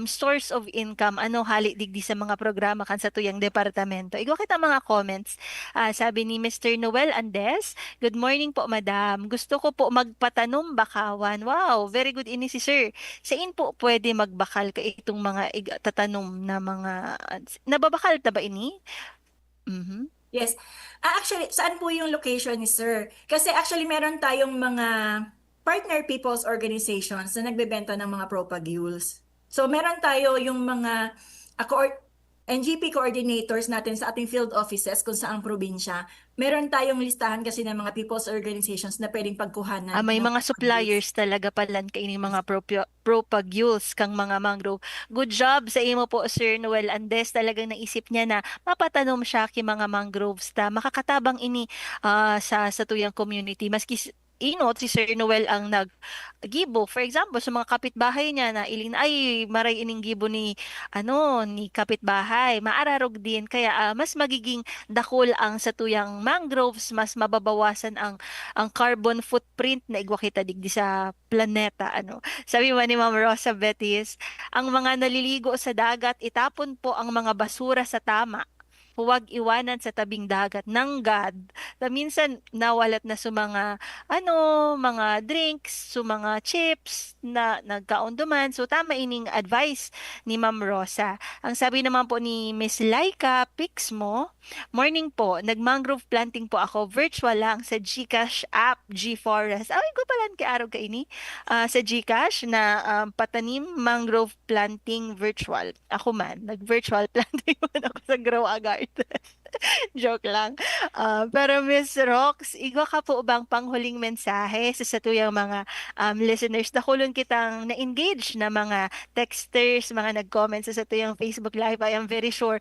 source of income, ano hali digdi sa mga programa kan sa tuyang departamento. Igo kita mga comments. Sabi ni Mr. Noel Andes, good morning po, madam. Gusto ko po magpatanom bakawan. Wow, very good ini si sir. Saan po pwede magbakal ka itong mga tatanom na mga nababakal ta ba ini? Mhm. Yes. Actually, saan po yung location ni Sir? Kasi actually meron tayong mga partner people's organizations na nagbebenta ng mga propagules. So meron tayo yung mga NGP coordinators natin sa ating field offices kung saang probinsya. Meron tayong listahan kasi ng mga people's organizations na pwedeng pagkuhanan. May ng mga suppliers talaga pala kaining mga propagules kang mga mangrove. Good job sa imo po, Sir Noel Andes. Talagang naisip niya na mapatanom siya ki mga mangroves ta makakatabang ini sa tuyang community. Maski si Sir Noel ang naggibo. For example, sa mga kapitbahay niya na iling ay maray ining gibo ni kapitbahay. Maararog din kaya mas magiging dakol ang sa tuyang mangroves, mas mababawasan ang carbon footprint na igwa kita digdi sa planeta. Sabi mo ni Ma'am Rosa Betis, ang mga naliligo sa dagat, itapon po ang mga basura sa tama. Huwag iwanan sa tabing dagat ng God. Minsan nawalat na sa mga drinks, sa mga chips na nagkaunduman. So tama ining advice ni Ma'am Rosa. Ang sabi naman po ni Miss Laika Pixmo, morning po, nag-mangrove planting po ako virtual lang sa GCash app, GForest. Ay, ko pala kay araw ka ini sa GCash na patanim mangrove planting virtual. Ako man, nag-virtual planting man ako sa Grow a Garden. Joke lang. Pero Miss Rox, igwa ka po bang panghuling mensahe sa satuyang mga listeners na kulon kitang na-engage na mga texters, mga nag-comment sa satuyang Facebook Live. I am very sure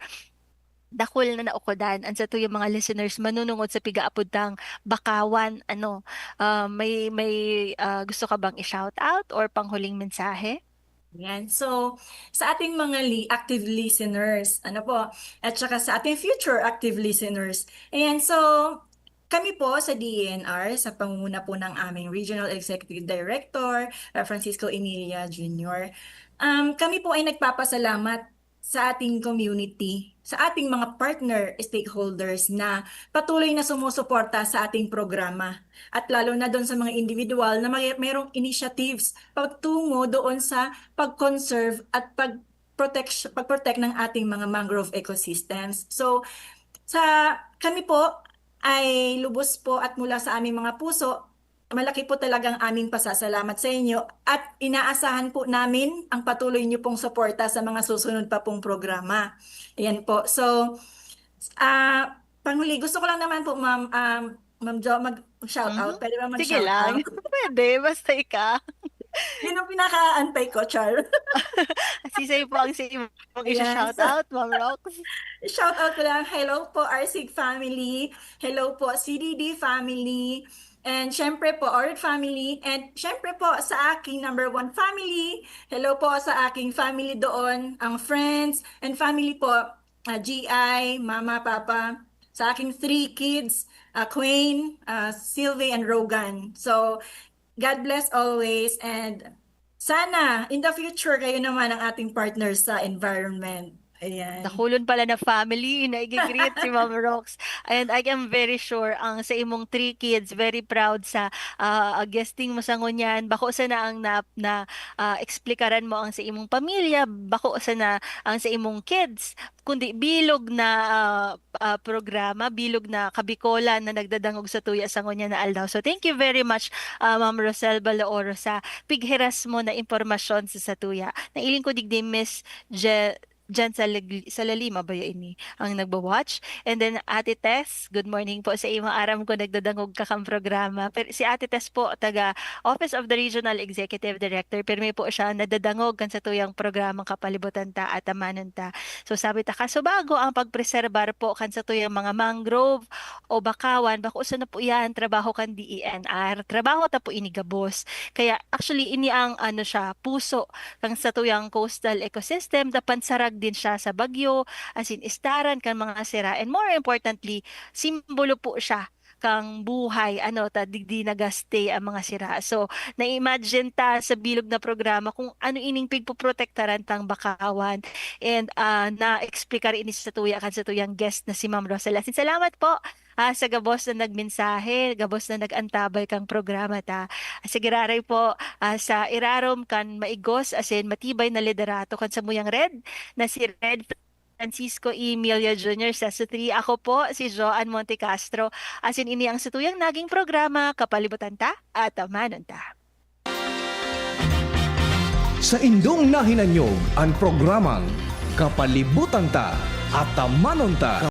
dakol na naukodan ang sa tuyong mga listeners manunungod sa pigaapod tang bakawan. May gusto ka bang i-shout out or panghuling mensahe? Yan. So, sa ating mga active listeners, at saka sa ating future active listeners. Ayan, so, kami po sa DENR, sa pangunguna po ng aming Regional Executive Director, Francisco Emilia Jr., kami po ay nagpapasalamat sa ating community, sa ating mga partner stakeholders na patuloy na sumusuporta sa ating programa. At lalo na doon sa mga individual na mayroong initiatives pagtungo doon sa pag-conserve at pag-protect ng ating mga mangrove ecosystems. So, kami po ay lubos po at mula sa aming mga puso, malaki po talagang aming pasasalamat sa inyo at inaasahan po namin ang patuloy niyo pong suporta sa mga susunod pa pong programa. Ayan po. So, panghuli, gusto ko lang naman po, Ma'am Jo, mag-shout out. Pwede ba Sige mag-shout lang. out? Pwede, basta ika. Yun ang pinaka-antay ko, Char. Sisay po ang sa imong Ayan, shout so- out, Ma'am Rox. Shout out ko lang. Hello po, RSIG family. Hello po, CDD family. And syempre po, ORID family. And syempre po, sa aking number one family. Hello po sa aking family doon, ang friends and family po, GI, Mama, Papa. Sa aking 3 kids, Quain, Sylvie, and Rogan. So, God bless always. And sana, in the future, kayo naman ang ating partners sa environment. Ayan. Nakulon pala na family na i-greet si Ma'am Rox. And I am very sure ang sa imong 3 kids, very proud sa guesting mo sa ngunyan. Bako sa na ang explikaran mo ang sa imong pamilya, bako sa na ang sa imong kids, kundi bilog na programa, bilog na kabikolan na nagdadangog sa tuya sa ngunyan na aldaw. So thank you very much, Ma'am Rosel Balaoro, sa pighiras mo na impormasyon sa tuya. Nailing ko digdi Miss Diyan sa Lalima ba yun ini ang nagbo-watch? And then Ate Tess, good morning po sa imo. Aram ko nagdadangog ka kang programa. Pero si Ate Tess po, taga Office of the Regional Executive Director. Pero may po siya nadadangog kan sa tuyang programang kapalibutan ta at amanan ta. So sabi ta, kaso bago ang pagpreserbar po kan sa tuyang mga mangrove o bakawan, bako usa na po yan, trabaho kan DENR. Trabaho ta po inigabos. Kaya actually ini ang puso kang sa tuyang coastal ecosystem, dapan sarag din siya sa bagyo, as in istaran kan mga sira, and more importantly, simbolo po siya kang buhay, ta digdi nagaste ang mga sira. So, na-imagine ta sa bilog na programa kung ano ining pigpoprotektaran tang bakawan, and na-explica rin sa tuya kan sa tuyang guest na si Ma'am Rosela. Salamat po sa gabos na nagmensahe, gabos na nagantabay kang programa ta. Sige raray po sa irarom kan maigos asin matibay na liderato kan sa muyang Red na si Red Francisco Emilia Jr. sa Sutri. Ako po si Joan Monte Castro. Asin ini ang satuyang naging programa Kapalibutan ta at Amanon ta. Sa indong nahinanyog ang programang Kapalibutan Ta at Tamanon Ta.